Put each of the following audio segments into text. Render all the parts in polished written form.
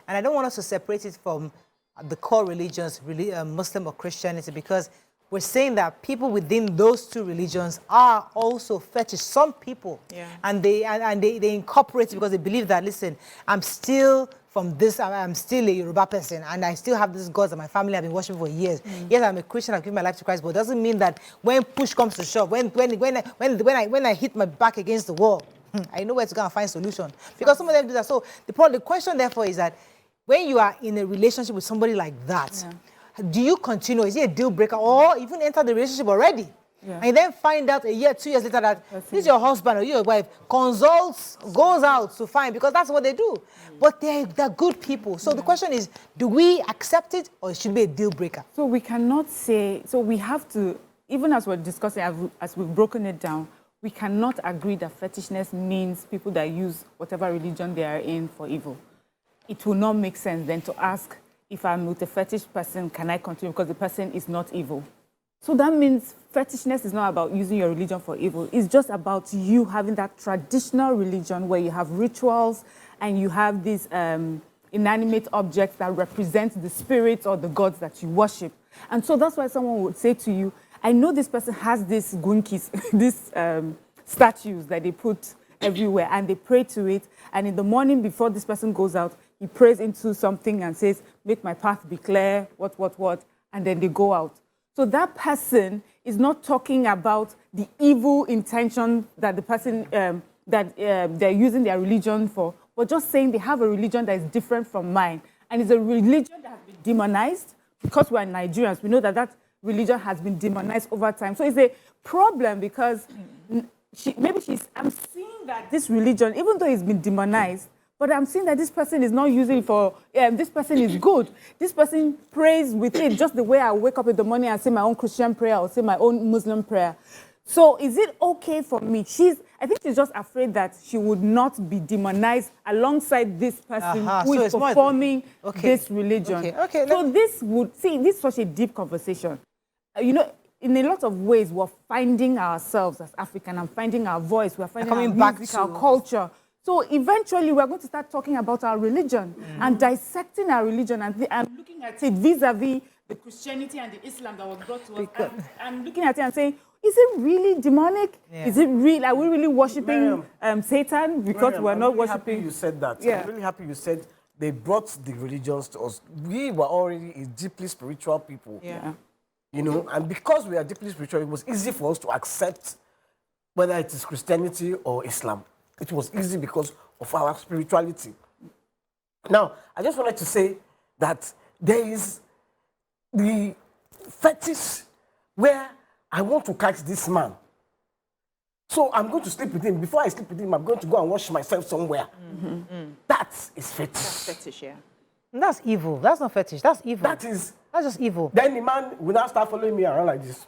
And I don't want us to separate it from the core religions, Muslim or Christianity, because we're saying that people within those two religions are also fetish. Some people, and they incorporate it because they believe that, listen, I'm still from this, I'm still a Yoruba person, and I still have these gods that my family have been worshiping for years. Yes, I'm a Christian, I've given my life to Christ, but it doesn't mean that when push comes to shove, when I hit my back against the wall, I know where to go and find solution. Because some of them do that. So the question, therefore, is that when you are in a relationship with somebody like that, do you continue? Is it a deal breaker, or even enter the relationship already? And then find out a year, 2 years later that this is your husband or your wife, consults, goes out to find, because that's what they do. But they're good people. So the question is, do we accept it, or it should be a deal breaker? So we cannot say, so we have to, even as we're discussing, as we've broken it down, we cannot agree that fetishness means people that use whatever religion they are in for evil. It will not make sense then to ask, if I'm with a fetish person, can I continue because the person is not evil? So that means fetishness is not about using your religion for evil. It's just about you having that traditional religion where you have rituals and you have these inanimate objects that represent the spirits or the gods that you worship. And so that's why someone would say to you, I know this person has these gunkis, these statues that they put everywhere, and they pray to it. And in the morning before this person goes out, he prays into something and says, make my path be clear, what, and then they go out. So that person is not talking about the evil intention that the person, they're using their religion for, but just saying they have a religion that is different from mine. And it's a religion that has been demonized. Because we're Nigerians, we know that that religion has been demonized over time. So it's a problem because I'm seeing that this religion, even though it's been demonized, but I'm seeing that this person is not using it for, this person is good. This person prays with it just the way I wake up in the morning and say my own Christian prayer or say my own Muslim prayer. So is it okay for me? I think she's just afraid that she would not be demonized alongside this person who is performing this religion. So this is such a deep conversation. You know, in a lot of ways, we're finding ourselves as African and finding our voice. We're finding our music, our culture. So eventually, we're going to start talking about our religion and dissecting our religion and looking at it vis-a-vis the Christianity and the Islam that was brought to us. I'm looking at it and saying, is it really demonic? Is it real? Are we really worshiping Satan because we're not worshiping? I'm really happy you said that. I'm really happy you said they brought the religions to us. We were already a deeply spiritual people. You know, and because we are deeply spiritual, it was easy for us to accept whether it is Christianity or Islam. It was easy because of our spirituality. Now, I just wanted to say that there is the fetish where I want to catch this man. So I'm going to sleep with him. Before I sleep with him, I'm going to go and wash myself somewhere. That is fetish. That's fetish, That's evil. That's not fetish. That's evil. That's just evil. Then the man will now start following me around like this.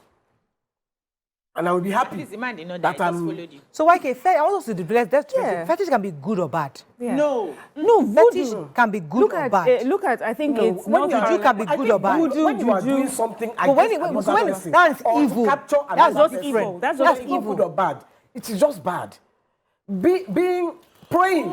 And I will be happy the man did not that just followed you. So why can I want us to develop that fetish can be good or bad? No, fetish can be good or bad. Look at, I think it's not juju can be good or bad. When you are doing something against that's evil. That's just evil. That's evil. Good or bad. It is just bad. Being praying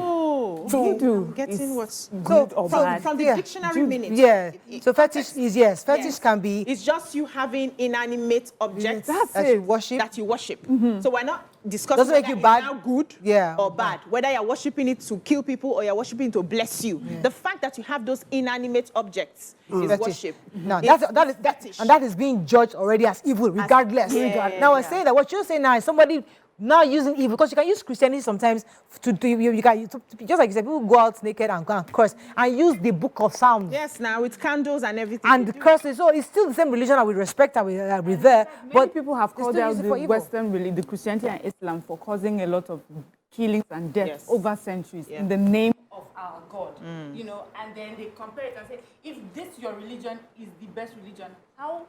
to getting what's good or bad. From the dictionary minute. So fetish is fetish can be. It's just you having inanimate objects that you worship. So we're not discussing doesn't make you bad, now good or bad. Whether you're worshiping it to kill people or you're worshiping it to bless you. The fact that you have those inanimate objects is worship. No, that is being judged already as evil, regardless. Now I'm saying that what you're saying now is somebody now using evil, because you can use Christianity sometimes to just like you said, people go out naked and go and curse and use the book of Psalms. Yes, now with candles and everything. And the curses. So it's still the same religion that we respect and we revere. But people have called out the Western religion, the Christianity and Islam, for causing a lot of killings and deaths over centuries in the name of our God. You know, and then they compare it and say, if this your religion is the best religion, how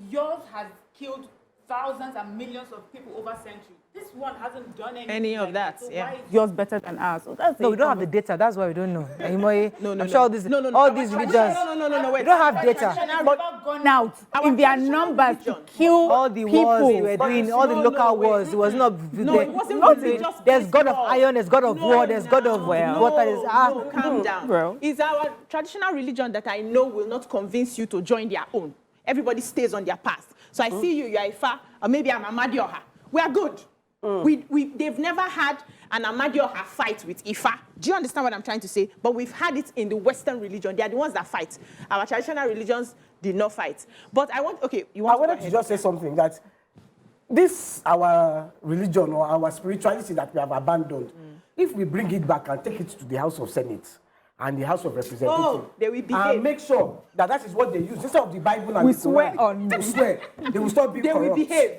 yours has killed thousands and millions of people over centuries. This one hasn't done Any of that, so yeah. why is yours better than ours? So that's No, we don't have the data. That's why we don't know. I'm sure all these No, religions. No, wait. We don't have data. have never gone out in their numbers to kill All the people. wars they were doing, all the local wars, it was not. No, it wasn't religious. There's God of iron, there's God of war, there's God of water. There's No, calm down. Bro. It's our traditional religion that I know will not convince you to join their own. Everybody stays on their path. So I see you, you're Ifa, or maybe I'm Amadioha. We are good. They've never had an Amadioha fight with Ifa. Do you understand what I'm trying to say? But we've had it in the Western religion. They are the ones that fight. Our traditional religions did not fight. But I wanted to just say something that this, our religion or our spirituality that we have abandoned, if we bring it back and take it to the House of Senate and the House of Representatives, they will behave. and make sure that that is what they use instead of the Bible and We the swear Quran. on They you. swear. They will stop being They corrupt. will behave.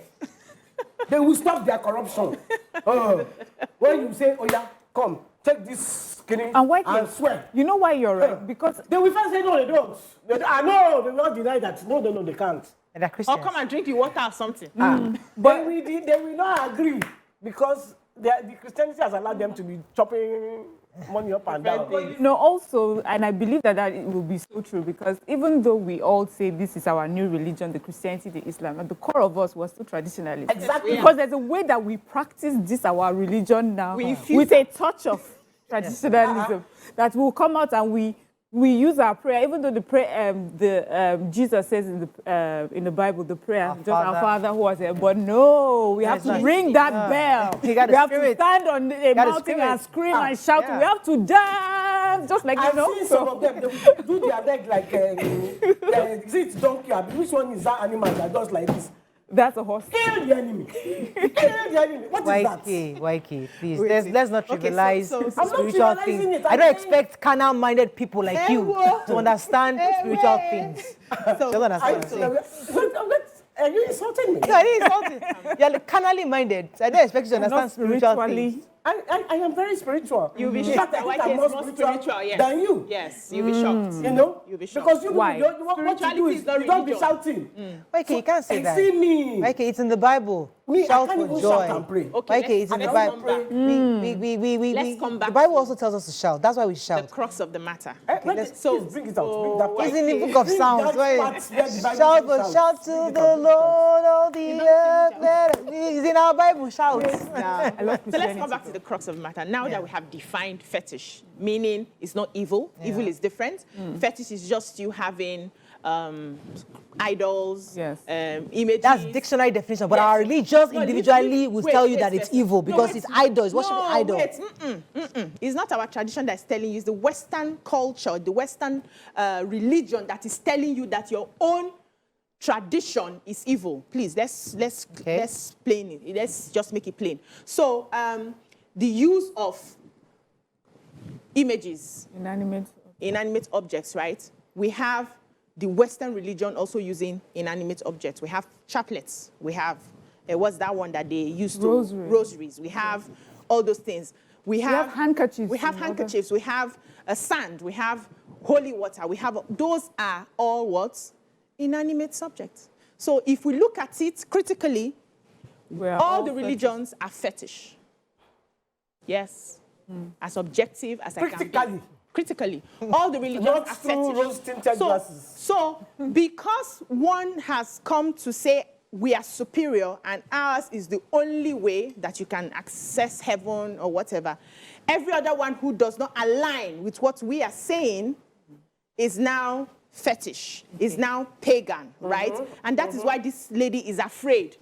They will stop their corruption. When you say, oh yeah, come, take this skinny And why and swear. You know why you're right? Because They will first say, no, they don't. No, they will not deny that. No, they can't. And they're Christians. Or come and drink the water or something. But they will not agree because the Christianity has allowed them to be chopping money up and down. no, also, and I believe that it will be so true because even though we all say this is our new religion, the Christianity, the Islam, at the core of us was still traditionalists. Exactly. Because there's a way that we practice this, our religion now, We infuse with a touch of traditionalism that will come out and we use our prayer, even though the prayer, Jesus says in the Bible, the prayer, our Father who was there. But no, we have to ring that bell. You got we have spirit. to stand on a mountain and scream and shout. Yeah. We have to dance, just like I've you know. seen some of them, they do their leg like, is it donkey? Which one is that animal that does like this? That's a horse. Kill the enemy. Kill the enemy. What is that? YK, please. Let's not trivialize so- I'm not spiritual trivializing things. it. I don't expect carnal-minded people like you to understand spiritual things. So, Don't understand. Are you insulting me? No, I didn't insult you. You're carnally minded. So I don't expect you to understand spiritual spiritually. things. I am very spiritual. You'll be In shocked. fact, I think YK I'm is more more spiritual yes. than you. Yes, you'll be shocked. You know? You'll be shocked. Because you Why? what you do Spirituality is is not you don't be religion. shouting. YK, you can't say that. See me. YK, it's in the Bible. Me, I Shout can't for even joy. shout and pray. Okay, YK, it's in the let's Bible. come back. Let's come back The Bible to also tells us to shout. That's why we The shout. crux of the matter. So bring it out. Bring that part. It's in the book of Bring Psalms. that Where part where the Bible shout, says but shout to Bring it the out, bring it out. Lord, all the earth. It's in our Bible. Shout. So let's come back to the crux of the matter. Now that we have defined fetish, meaning it's not evil. Evil is different. Fetish is just you having idols, Yes. images. That's dictionary definition, but our religions individually will tell you that it's evil because it's idols, worshiping idols. It's not our tradition that's telling you. It's the Western culture, the Western religion that is telling you that your own tradition is evil. Please, let's plain it. Let's just make it plain. So the use of images, inanimate objects, right? We have the Western religion also using inanimate objects. We have chaplets. We have, what's that one that they used to? Rosaries. We have all those things. We have handkerchiefs. We have handkerchiefs. We have sand. We have holy water. We have, those are all what? Inanimate subjects. So if we look at it critically, all the religions are fetish. Yes. As objective as I can be. Critically. All the religions are fetish. So because one has come to say we are superior and ours is the only way that you can access heaven or whatever, every other one who does not align with what we are saying is now fetish, is now pagan, right? And that is why this lady is afraid.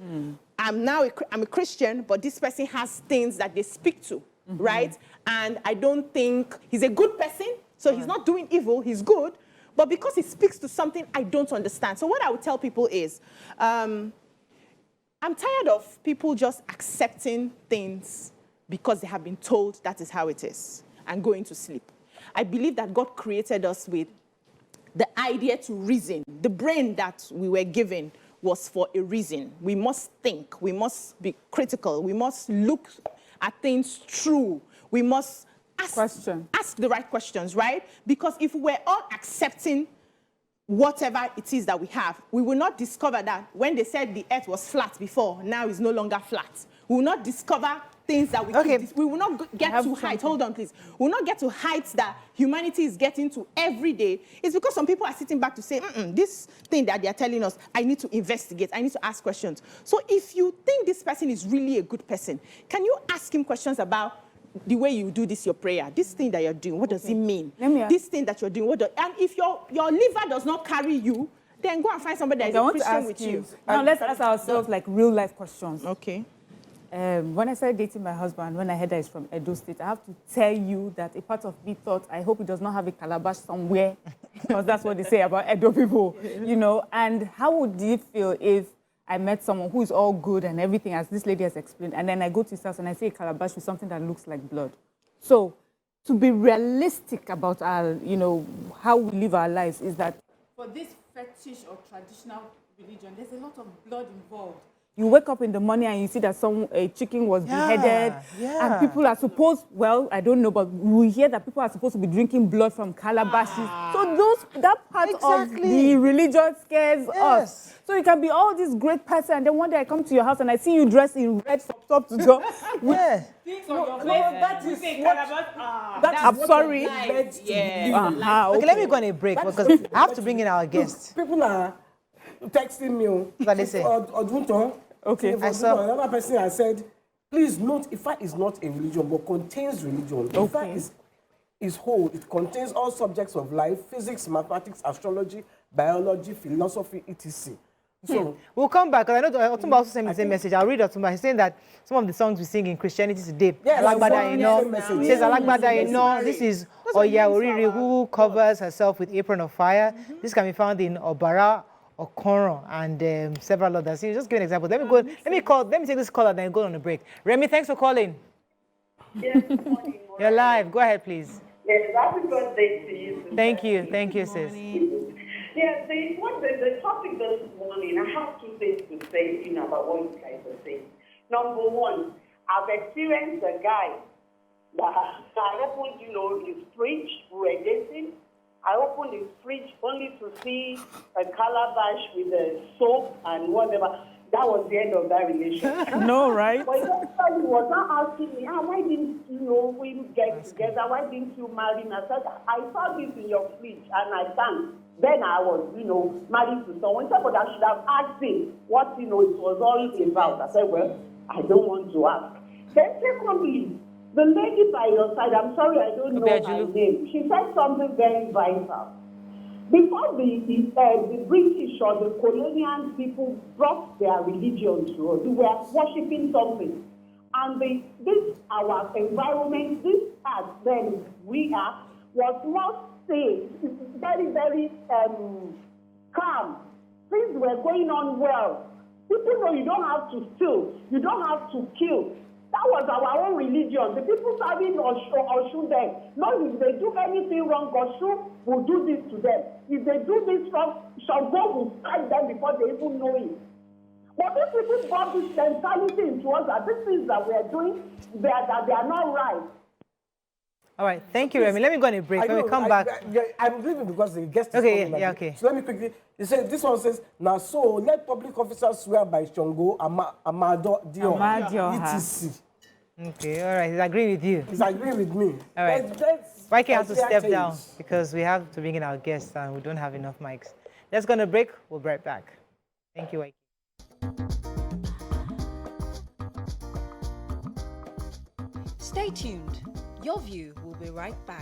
I'm a Christian, but this person has things that they speak to, right? And I don't think he's a good person, so he's not doing evil, he's good, but because he speaks to something I don't understand. So what I would tell people is, I'm tired of people just accepting things because they have been told that is how it is and going to sleep. I believe that God created us with the idea to reason. The brain that we were given was for a reason. We must think, we must be critical, we must look at things true. We must ask the right questions, right? Because if we're all accepting whatever it is that we have. We will not discover that when they said the earth was flat before, now it's no longer flat. We will not discover things that we will not get to heights. Hold on, please. We will not get to heights that humanity is getting to every day. It's because some people are sitting back to say, this thing that they are telling us, I need to investigate, I need to ask questions. So if you think this person is really a good person, can you ask him questions about the way you do this, your prayer, this thing that you're doing, what does it mean? This thing that you're doing, and if your liver does not carry you, then go and find somebody that is a Christian with you. Now let's ask ourselves like real life questions. Okay. When I started dating my husband, when I heard that he's from Edo State, I have to tell you that a part of me thought, I hope he does not have a calabash somewhere, because that's what they say about Edo people, you know. And how would you feel if I met someone who is all good and everything, as this lady has explained, and then I go to his house and I see a calabash with something that looks like blood? So, to be realistic about our, you know, how we live our lives is that for this fetish or traditional religion, there's a lot of blood involved. You wake up in the morning and you see that a chicken was beheaded, and people are supposed, well, I don't know, but we hear that people are supposed to be drinking blood from calabashes. So that part of the religion scares us. So you can be all this great person, and then one day I come to your house and I see you dressed in red from top to toe. I'm sorry. Okay, let me go on a break because I have to bring in our guests. People are texting me. What they say? Okay. I saw another person has said, please note, Ifa is not a religion, but contains religion. Ifa is whole. It contains all subjects of life: physics, mathematics, astrology, biology, philosophy, etc. So we'll come back, because I know Otumba also sent me the same message. I'll read Otumba. He's saying that some of the songs we sing in Christianity today, he says, this is Oya Oriri, who covers herself with apron of fire. This can be found in Obara, Okoron, and several others. So just give an example. Let me take this call and then go on a break. Remy, thanks for calling. Yes, good morning. You're live. Go ahead, please. Yes, happy birthday to you. Thank you, sis. Yes, the topic this morning, I have two things to say, about what you guys are saying. Number one, I've experienced a guy that I opened, his fridge, we were dating. I opened his fridge only to see a calabash with a soap and whatever. That was the end of that relationship. No, right? But he was not asking me, why didn't we get together? Why didn't you marry me? I said, I saw this in your fridge and I can't. Then I was, married to someone. But I should have asked him what, it was all about. I said, well, I don't want to ask. Then secondly, the lady by your side, I'm sorry, I don't know her name. She said something very vital. Before the British or the colonial people brought their religion to us, they were worshipping something. And this, our environment, this earth, then we are, was not safe, very, very calm. Things were going on well. People know you don't have to steal, you don't have to kill. That was our own religion. The people serving Oshu them. No, if they do anything wrong, Oshu will do this to them. If they do this wrong, Shango will strike them before they even know it. But if people brought this mentality into us that these things that we are doing, that they are not right. All right, thank you, Remy. Let me go on a break. When we come back. I'm leaving because the guest is coming. Okay. So let me quickly. This one says, now so let public officers swear by Shango, Amado, Dio, etc. Okay, all right. He's agreeing with you. He's agreeing with me. All right. Why can't I have to step down? Because we have to bring in our guests and we don't have enough mics. Let's go on a break. We'll be right back. Thank you, Waike. Stay tuned. Your View will be right back.